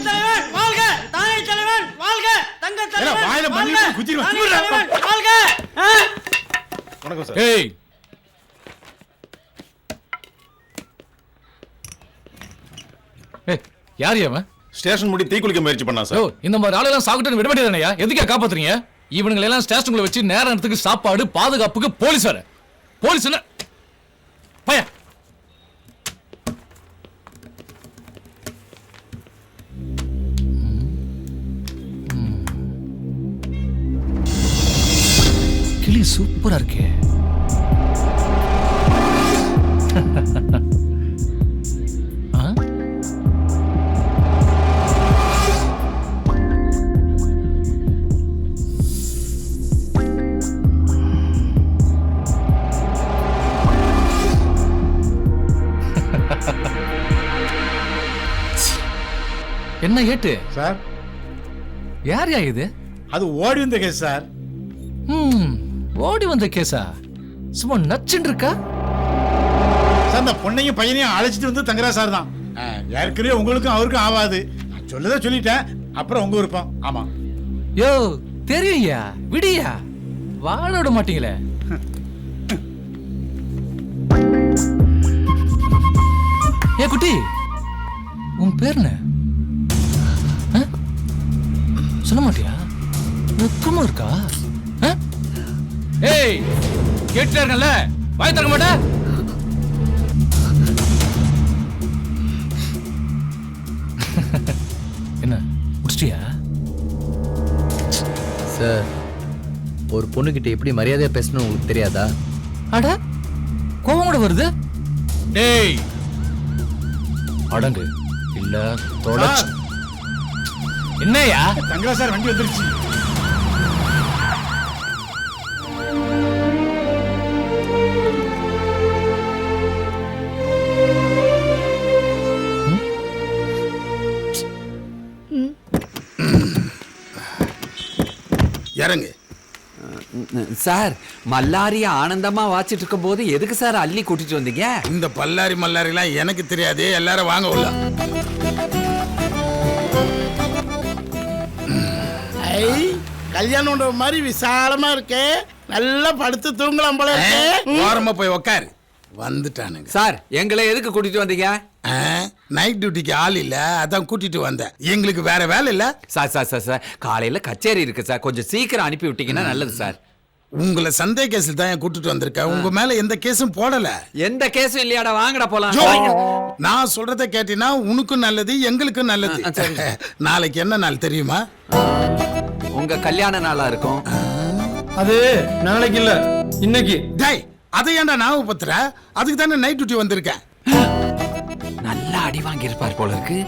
தலைவன் வாழ்க, தானே தலைவன் வாழ்க, தங்க தலைவன் வாயில மண்ணி குத்திடுவேன். வாழ்க. வணக்கம் சார். ஏய், யார் அவன்? ஸ்டேஷன் முடி தீ குளிக்க முயற்சி பண்ணா சார். இந்த மாதிரி ஆளெல்லாம் சாப்பிட்டு விட வேண்டியதானயா? எதுக்கா காப்பாத்துறீங்க? இவனுங்களை எல்லாம் ஸ்டேஷனுக்குள்ள வச்சு நேரத்துக்கு சாப்பாடு, பாதுகாப்புக்கு போலீஸ் வர. போலீஸ் என்ன பய? கிளி சூப்பரா இருக்கே. என்ன ஏட்டு சார்? யார் யா இது? அது ஓடி வந்த கேஸ் சார். ஓடி வந்த கேஸா? சும்மா நச்சுன்னு இருக்கா சார்? அந்த பொண்ணையும் பையனையும் அழைச்சிட்டு வந்து தங்குறா சார் தான். ஏற்கனவே உங்களுக்கும் அவருக்கும் ஆகாது. நான் சொல்லதான் சொல்லிட்டேன். அப்புறம் உங்க விருப்பம். ஆமா. யோ தெரியும்யா, விடியா, வாழ விட மாட்டீங்களே. ஏ குட்டி, உன் பேர் என்ன? சொல்ல மாட்டியா? வெக்கமா இருக்கா? ஏய், கேட்டுட்டே இருக்கல, வாய் திறக்க மாட்டே? என்ன முடிச்சிட்டியா? சார், ஒரு பொண்ணுகிட்ட எப்படி மரியாதையா பேசணும் உங்களுக்கு தெரியாதா? அட, கோவம் கூட வருது. டேய் அடங்கு, இல்ல தொடச்சு. என்னையா? தங்கரா சார், வண்டி வந்துருச்சு. இறங்கு சார். மல்லாரிய ஆனந்தமா வாச்சிட்டு இருக்கும் போது எதுக்கு சார் அள்ளி கூட்டிட்டு வந்தீங்க? இந்த பல்லாரி மல்லாரிலாம் எனக்கு தெரியாது. எல்லாரும் வாங்க உள்ள. கல்யாணம் மாதிரி விசாலமா இருக்கு. நல்லா படுத்து தூங்கலாம் போல இருக்கு. ஓரமா போய் உக்காரு. வந்துட்டானுங்க சார். எங்களை எதுக்கு கூட்டிட்டு வந்தீங்க? நைட் டியூட்டிக்கு ஆள் இல்ல, அதான் கூட்டிட்டு வந்தேன். எங்களுக்கு வேற வேலை இல்ல. சார் சார் சார் சார் காலையில கச்சேரி இருக்கு சார், கொஞ்சம் சீக்கிரம் அனுப்பி விட்டீங்கன்னா நல்லது சார். உங்களை சந்தேக கேஸில் தான் கூட்டிட்டு வந்திருக்கேன். உங்க மேல எந்த கேஸும் போடல. எந்த கேஸும் இல்லையாடா, வாங்கடா போலாம். நான் சொல்றத கேட்டீங்கன்னா உனக்கும் நல்லது, எங்களுக்கும் நல்லது. நாளைக்கு என்ன நாள் தெரியுமா? உங்க கல்யாண நாளா இருக்கும். அது நாளைக்கு இல்ல, இன்னைக்கு. டேய், அதை ஏன்டா ஞாபகப்படுத்துற? அதுக்கு தானே நைட் டியூட்டி வந்திருக்கேன். நல்லா அடி வாங்கி இருப்பார் போல இருக்கு.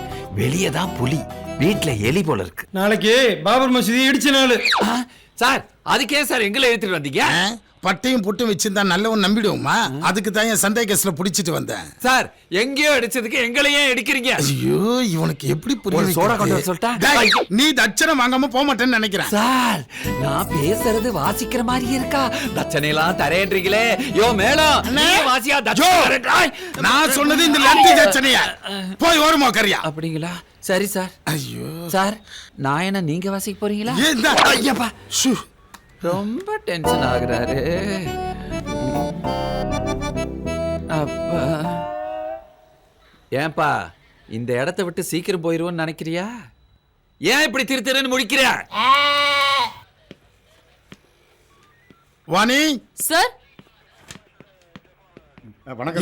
வெளியே தான் புலி, வீட்டுல எலி போல இருக்கு. நாளைக்கு பாபர் மசூதி இடிச்ச நாள். சார், அதுக்கே சார் எங்களை எடுத்துட்டு வந்தீங்க? பட்டையும் புட்டும் வச்சிருந்தா நல்லவன் நம்பிடுவோமா? அதுக்கு தான் என் சந்தேக கேஸ்ல புடிச்சிட்டு வந்தேன். சார், எங்கேயோ அடிச்சதுக்கு எங்களையே அடிக்கிறீங்க. ஐயோ, இவனுக்கு எப்படி புரியுது? சோடா கொண்டு வர சொல்லிட்டா? நீ தட்சணை வாங்காம போக மாட்டேன்னு நினைக்கிறேன். சார், நான் பேசுறது வாசிக்கிற மாதிரி இருக்கா? தட்சணை எல்லாம் தரேன்றீங்களே. யோ மேளம், வாசியா தட்சணை. நான் சொன்னது இந்த லட்டி தட்சணையா? போய் ஓரமா கரியா. அப்படிங்களா? சரி சார். ஐயோ சார், நான் என்ன நீங்க வாசிக்க போறீங்களா? ஐயப்பா, ரொம்ப டென்ஷன் ஆகுறாரு. அப்பா, ஏன்பா இந்த இடத்தை விட்டு சீக்கிரம் போயிருவோன்னு நினைக்கிறியா? ஏன் இப்படி திருத்திரன்னு முடிக்கிற? வாணி சார்.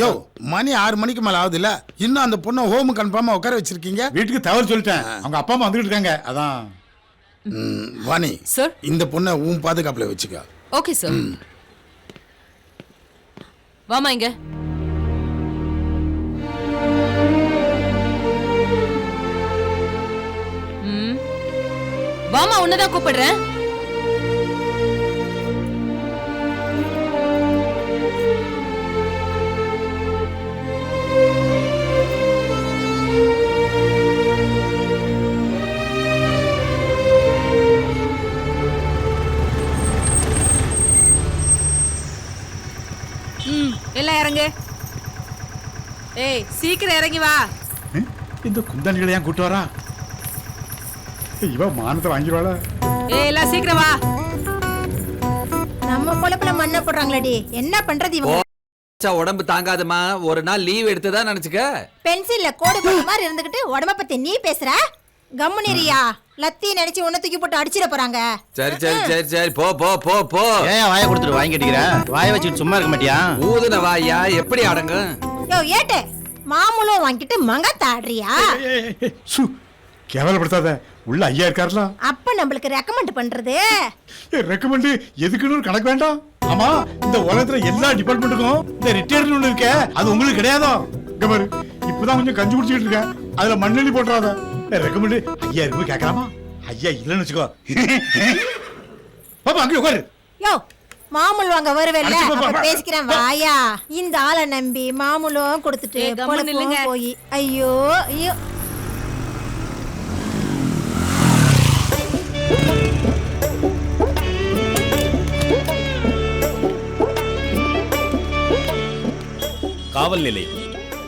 யோ, மணி 6 மணிக்கு மேல ஆகுது இல்ல? இன்னும் அந்த பொண்ணை ஹோம் கன்ஃபார்மா உட்கார வச்சிருக்கீங்க? வீட்டுக்கு தவறு சொல்லிட்டேன். அவங்க அப்பா அம்மா வந்துட்டு இருக்காங்க, அதான். வாணி சார், இந்த பொண்ணை உன் பாதுகாப்புல வச்சுக்க. Okay sir. வாமா இங்க. வாமா, உன்னதான் கூப்பிடுறேன். எல்லாம் இறங்கு. ஏய், சீக்கிரம் இறங்கி வா. இந்த குந்தாணிகளை ஏன் கூட்டு வரா? இவன் மானத்தை வாங்கிடுவாளா? ஏய் எல்லாம் சீக்கிரம் வா. நம்ம பொழப்புல மண்ணை போடுறாங்களடி, என்ன பண்றது இவங்க? உடம்பு தாங்காதமா, ஒரு நாள் லீவ் எடுத்துதான் நினைச்சுக்க. பென்சில்ல கோடு போட்ட மாதிரி இருந்துகிட்டு உடம்ப பத்தி நீ பேசுற? கம்முனிரியா, லத்தி நினைச்சு உன்னை தூக்கி போட்டு அடிச்சிட போறாங்க. சரி சரி சரி சரி, போ போ போ போ. ஏன் வாயை கொடுத்துட்டு வாங்கி கட்டிக்கிற? வாயை வச்சுட்டு சும்மா இருக்க மாட்டியா? ஊதுன வாயா எப்படி அடங்கும்? யோ ஏட்டு, மாமூலம் வாங்கிட்டு மங்கத்தாடுறியா? சு, கேவலப்படுத்தாத. உள்ள ஐயா இருக்காருல. அப்ப நம்மளுக்கு ரெக்கமெண்ட் பண்றது ரெக்கமெண்ட் எதுக்குன்னு ஒரு கணக்கு வேண்டாம். ஆமா, இந்த உலகத்துல எல்லா டிபார்ட்மெண்ட்டுக்கும் இந்த ரிட்டையர்ட் ஒண்ணு இருக்கே, அது உங்களுக்கு கிடையாதோ? இங்க பாரு, இப்பதான் கொஞ்சம் கஞ்சி குடிச்சிட்டு இருக்கேன், அதுல மண்ணெண்ணி போட்டுறாத. ரெக்கமெண்ட் ஐயா இருக்கு கேட்கலாமா? ஐயா இல்லன்னு வச்சுக்கோ. பாப்பா அங்கே உட்காரு. யோ மாமூல் வாங்க வருவேல்ல, அடிச்சு போ, அப்ப போ. பேசிக்கிறேன் வாயா. இந்த ஆளை நம்பி மாமூலும் கொடுத்துட்டு ஏய், கம்முனு பொழப்பும் நில்லுங்க. போய் ஐயோ ஐயோ. காவல் நிலையம்.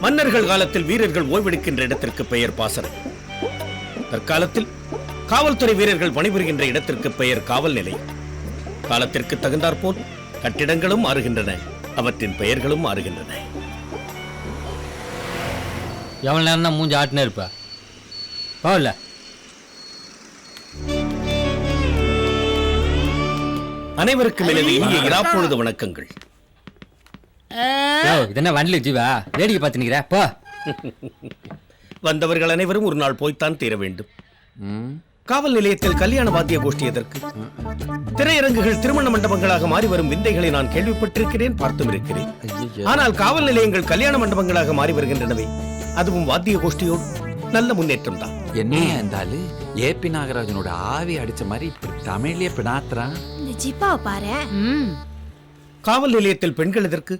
மன்னர்கள் காலத்தில் வீரர்கள் ஓய்வெடுக்கின்ற இடத்திற்கு பெயர் பாசறை. தற்காலத்தில் காவல்துறை வீரர்கள் பணிபுரிகின்ற இடத்திற்கு பெயர் காவல் நிலையம். காலத்திற்கு தகுந்தாற்போல் கட்டிடங்களும் மாறுகின்றன, அவற்றின் பெயர்களும் மாறுகின்றன. எவ்வளவு நேரம் தான் மூஞ்சி ஆட்டினே இருப்ப? போகல. அனைவருக்கும் எனது இனிய இராப்பொழுது வணக்கங்கள். இதென்ன வண்டில ஜீவா வேடிக்கை பார்த்து நிக்கிற? போ. வந்தவர்கள் அனைவரும் ஒரு நாள் போய்த்தான் தீர வேண்டும். காவல் நிலையத்தில் கல்யாண வாத்திய கோஷ்டி எதற்கு? திரையரங்குகள் திருமண மண்டபங்களாக மாறி வரும் விந்தைகளை நான் கேள்விப்பட்டிருக்கிறேன், பார்த்தும் இருக்கிறேன். ஆனால் காவல் நிலையங்கள் கல்யாண மண்டபங்களாக மாறி வருகின்றனவே, அதுவும் வாத்திய கோஷ்டியோடு. நல்ல முன்னேற்றம் தான். என்ன இருந்தாலும் ஏபி நாகராஜனோட ஆவி அடிச்ச மாதிரி இப்படி தமிழ்லயே பினாத்துறான். இந்த ஜிப்பாவை பாரு. காவல் நிலையத்தில் பெண்கள் எதற்கு?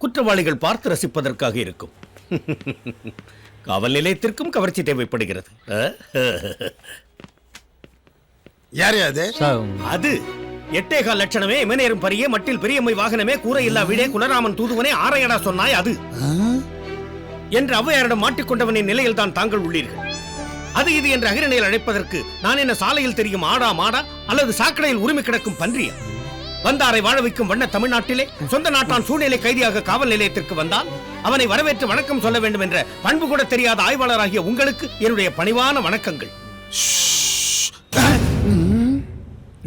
குற்றவாளிகள் பார்த்து ரசிப்பதற்காக இருக்கும். காவல் நிலையத்திற்கும் கவர்ச்சி தேவைப்படுகிறது. யார் அது? அது 8.25 லட்சணமே, எமனேறும் பரியே, மட்டில் பெரியம்மை வாகனமே, கூரை இல்லா வீடே, குலராமன் தூதுவனே, ஆரையடா சொன்னாய் அது என்று ஔவையாரிடம் மாட்டிக்கொண்டவனின் நிலையில் தான் தாங்கள் உள்ளீர்கள். அது இது என்று அகிரணையில் அழைப்பதற்கு நான் என்ன சாலையில் தெரியும் ஆடா மாடா அல்லது சாக்கடையில் உரிமை கிடக்கும் பன்றியா? வந்தாரை வாழ வைக்கும் வண்ண தமிழ்நாட்டிலே சொந்த நாட்டான் சூழ்நிலை கைதியாக காவல் நிலையத்திற்கு வந்தால் அவனை வரவேற்று வணக்கம் சொல்ல வேண்டும் என்ற பண்பு கூட தெரியாத ஆய்வாளராகிய உங்களுக்கு என்னுடைய பணிவான வணக்கங்கள்.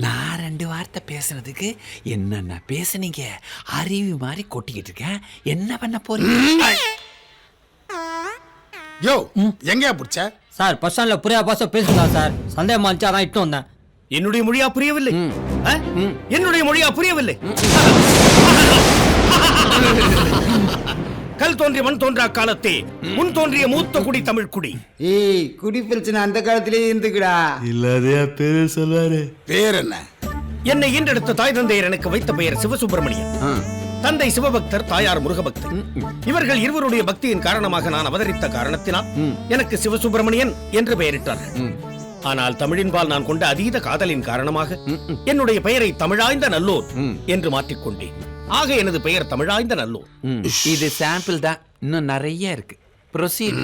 நான் 2 வார்த்தை பேசுனதுக்கு என்னென்ன பேசுனீங்க? அறிவு மாதிரி கொட்டிக்கிட்டு இருக்கேன், என்ன பண்ண போறீங்க? யோ எங்கயா பிடிச்ச? சார் பஸ் ஸ்டாண்ட்ல புரியா பாச பேசுறா சார், சந்தேகமா இருந்துச்சு, அதான் இட்டு வந்தேன். என்னுடைய மொழியா புரியவில்லை? என்னுடைய மொழியா புரியவில்லை? கல் தோன்றிய மண் தோன்றா காலத்தே முன் தோன்றிய மூத்த குடி தமிழ் குடி. ஏய், குடி பிரச்சனை அந்த காலத்திலேயே இருந்துக்குடா. இல்லாதையா பேரு சொல்வாரு. பேர் என்ன? என்னை ஈன்றெடுத்த தாய் தந்தையர் எனக்கு வைத்த பெயர் சிவசுப்பிரமணியன். தந்தை சிவபக்தர், தாயார் முருகபக்தர். இவர்கள் இருவருடைய பக்தியின் காரணமாக நான் அவதரித்த காரணத்தினால் எனக்கு சிவசுப்பிரமணியன் என்று பெயரிட்டார்கள். ஆனால் தமிழின்பால் நான் கொண்ட அதீத காதலின் காரணமாக என்னுடைய பெயரை தமிழாய்ந்த நல்லூர் என்று மாற்றிக்கொண்டேன். ஆக எனது பெயர் தமிழாய்ந்த நல்லூர். இது சாம்பிள் தான், இன்னும் நிறைய இருக்கு. ப்ரொசீட்.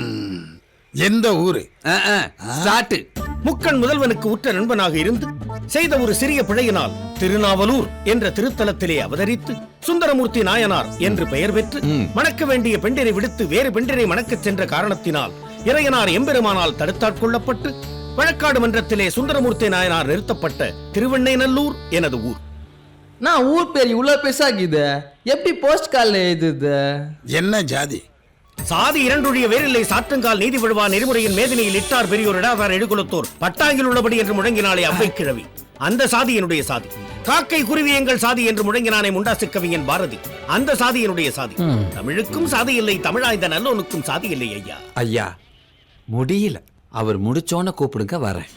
எந்த ஊரு? ஸ்டார்ட். முக்கண் முதல்வனுக்கு உற்ற நண்பனாக இருந்து செய்த ஒரு சிறிய பிழையினால் திருநாவலூர் என்ற திருத்தலத்திலே அவதரித்து சுந்தரமூர்த்தி நாயனார் என்று பெயர் பெற்று மணக்க வேண்டிய பெண்டிரை விடுத்து வேறு பெண்டிரை மணக்கச் சென்ற காரணத்தினால் இறையனார் எம்பெருமானால் தடுத்தாட்கொள்ளப்பட்டு வழக்காடு மன்றத்திலே சுந்தரமூர்த்தி நாயனார் நிறுத்தப்பட்ட திருவெண்ணைநல்லூர் எனது ஊர். நான் ஊர் பேர் இவ்வளவு பெருசாக்குது, எப்படி போஸ்ட் கார்டுல எழுதுது? என்ன ஜாதி? சாதி இரண்டுடைய வேரில்லை சாற்றங்கால் நீதி விழுவா நெறிமுறையின் மேதினியில் இட்டார் பெரியோர் இடாதார் எடுகுலத்தோர் பட்டாங்கில் உள்ளபடி என்று முழங்கினாலே அவ்வை கிழவி. அந்த சாதி என்னுடைய சாதி. காக்கை குருவி எங்கள் சாதி என்று முழங்கினானே முண்டாசு கவிஞன் பாரதி. அந்த சாதி என்னுடைய சாதி. தமிழுக்கும் சாதி இல்லை, தமிழாய்ந்த நல்லோனுக்கும் சாதி இல்லை. ஐயா ஐயா முடியல, அவர் முடிச்சோன்னு கூப்பிடுங்க, வரேன்.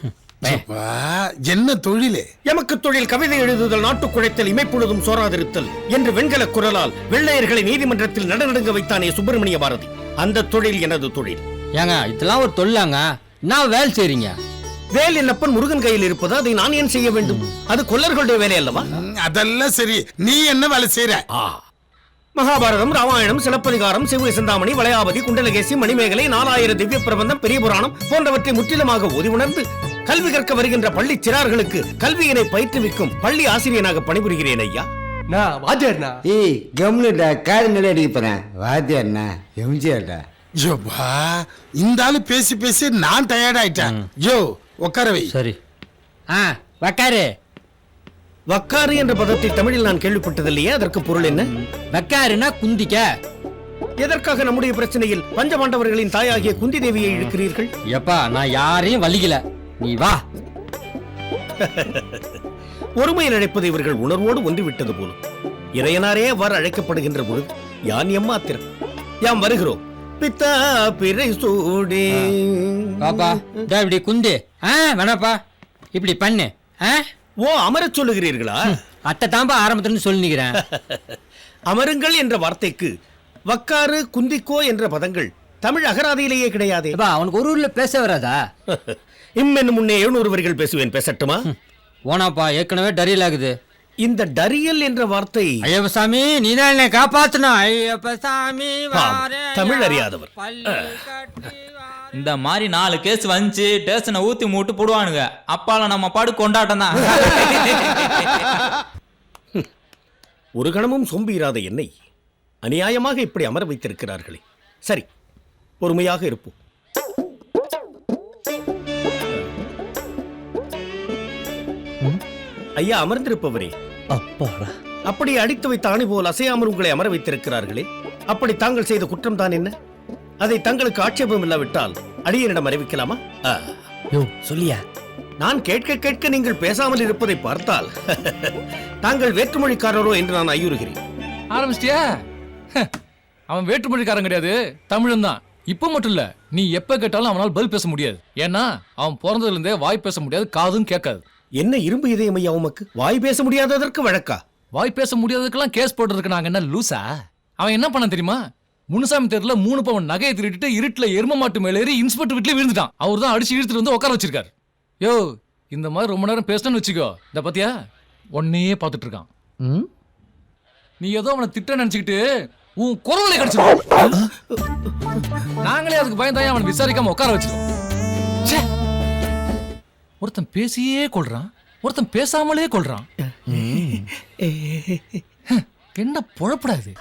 என்ன தொழிலே? எமக்கு தொழில் கவிதை எழுதுதல், நாட்டுக் குழைத்தல், இமைப்பொழுதும் சோராதிருத்தல் என்று வெண்கல குரலால் வெள்ளையர்களை நீதிமன்றத்தில் நடுநடுங்க வைத்தானே சுப்பிரமணிய பாரதி. அந்த தொழில் எனது தொழில். ஏங்க இதெல்லாம் ஒரு தொழிலாங்க, நான் வேலை செய்றீங்க. வேல் என்னப்பன் முருகன் கையில் இருப்பது, அதை நான் ஏன் செய்ய வேண்டும்? அது கொல்லர்களுடைய வேலை அல்லவா? அதெல்லாம் சரி, நீ என்ன வேலை செய்யற? மகாபாரதம், ராமாயணம், சிலப்பதிகாரம், சிவ சிந்தாமணி, வளையாபதி, குண்டலகேசி, மணிமேகலை, 4000 திவ்ய பிரபந்தம், பெரிய புராணம் போன்றவற்றை முற்றிலுமாக ஓதி உணர்ந்து கல்வி கற்க வருகின்ற பள்ளி சிறார்களுக்கு கல்வியினை பயிற்றுவிக்கும் பள்ளி ஆசிரியனாக பணிபுரிகிறேன் ஐயா. நான் வாத்தியார்ண்ணா. ஏய் கம்முடா காது மேலே அடிக்க போறேன் வாத்தியார்ண்ணா எம்ஜிஆர்டா. ஜோபா இந்த ஆளு பேசி பேசி நான் டயர்ட் ஆயிட்டேன். ஜோ உட்கார வை. சரி. வக்காரு. வக்காறு என்ற பதத்தை தமிழில் நான் கேள்விப்பட்டதில்லையே, அதற்கு பொருள் என்ன? வக்காருன்னா குந்திக்க. எதற்காக நம்முடைய பிரச்சனையில் பஞ்சபாண்டவர்களின் தாயாகிய குந்தி தேவியை இழுக்கிறீர்கள்? எப்பா நான் யாரையும் வலிக்கல, நீ வா. ஒருமையில் அழைப்பது இவர்கள் உணர்வோடு ஒன்றிவிட்டது போலும். இறையனாரே அவ்வாறு அழைக்கப்படுகின்ற பொழுது யான் எம்மாத்திரம். யாம் வருகிறோம். பித்தா பிறை சூடே. பாப்பா இப்படி குந்து. வேணாப்பா இப்படி பண்ணு. ஓ, அமரச் சொல்லுகிறீர்களா? அத்தை தாம்பா ஆரம்பத்துல சொல்லிக்கிறேன். அமருங்கள் என்ற வார்த்தைக்கு வக்காறு குந்திக்கோ என்ற பதங்கள் தமிழ் அகராதியிலேயே கிடையாதே. அவனுக்கு ஒரு ஊர்ல பேச வராதா? இம்மென்னு முன்னே 700 வரிகள் பேசுவேன், பேசட்டுமா? ஓனாப்பா ஏற்கனவே டரியல் ஆகுது. இந்த டரியல் என்ற வார்த்தை ஐயப்ப சாமி நீதான் என்னை காப்பாத்தணும். ஐயப்ப சாமி தமிழ் அறியாதவர். இந்த மாதிரி 4 கேஸ் வந்துச்சு டேஷனை ஊத்தி மூட்டு போடுவானுங்க. அப்பால நம்ம பாடு கொண்டாட்டம் தான். ஒரு கணமும் சொம்பிராத என்னை அநியாயமாக இப்படி அமர வைத்திருக்கிறார்களே. சரி, பொறுமையாக இருப்போம். ஐயா அமர்ந்திருப்பவரே, அப்படி அடித்து வைத்த ஆணி போல் அசையாமல் உங்களை அமர வைத்திருக்கிறார்களே, அப்படி தாங்கள் செய்த குற்றம் தான் என்ன? அதை தங்களுக்கு ஆட்சேபம் இல்லாவிட்டால் அடியனிடம் அறிவிக்கலாமா? சொல்லியா? நான் கேட்க கேட்க நீங்கள் பேசாமல் இருப்பதை பார்த்தால் தாங்கள் வேற்றுமொழிக்காரரோ என்று நான் ஐயுறுகிறேன். ஆரம்பிச்சிட்டியா? அவன் வேற்றுமொழிக்காரன் கிடையாது, தமிழன் தான். இப்ப மட்டும் இல்ல, நீ எப்ப கேட்டாலும் அவனால் பதில் பேச முடியாது. ஏன்னா அவன் பிறந்ததுல இருந்தே வாய் பேச முடியாது, காதும் கேட்காது. என்ன இரும்பு இதயம் ஐயா உமக்கு? வாய் பேச முடியாததற்கு வழக்கா? வாய் பேச முடியாததுக்கெல்லாம் கேஸ் போடுறதுக்கு நாங்க என்ன லூசா? அவன் என்ன பண்ண தெரியுமா? முனுசாமி தேர்ல 3 பவுன் நகையை திருட்டிட்டு இருட்டுல எரும மாட்டு மேல ஏறி இன்ஸ்பெக்டர் வீட்டுல விழுந்துட்டான். அவர் தான் அடிச்சு இழுத்துட்டு வந்து உட்கார வச்சிருக்காரு. யோ, இந்த மாதிரி ரொம்ப நேரம் பேசணும்னு வச்சுக்கோ, இந்த பத்தியா ஒன்னையே பார்த்துட்டு இருக்கான். நீ ஏதோ அவனை திட்ட நினைச்சுக்கிட்டு உன் குரலை கடிச்சிருவோம். நாங்களே அதுக்கு பயந்தாயே அவனை விசாரிக்காம உட்கார வச்சிருக்கோம். ஒருத்தன் பேசியே கொள்றான், ஒருத்தன் பேசாமலே கொள்றான். என்ன பொழப்படாது?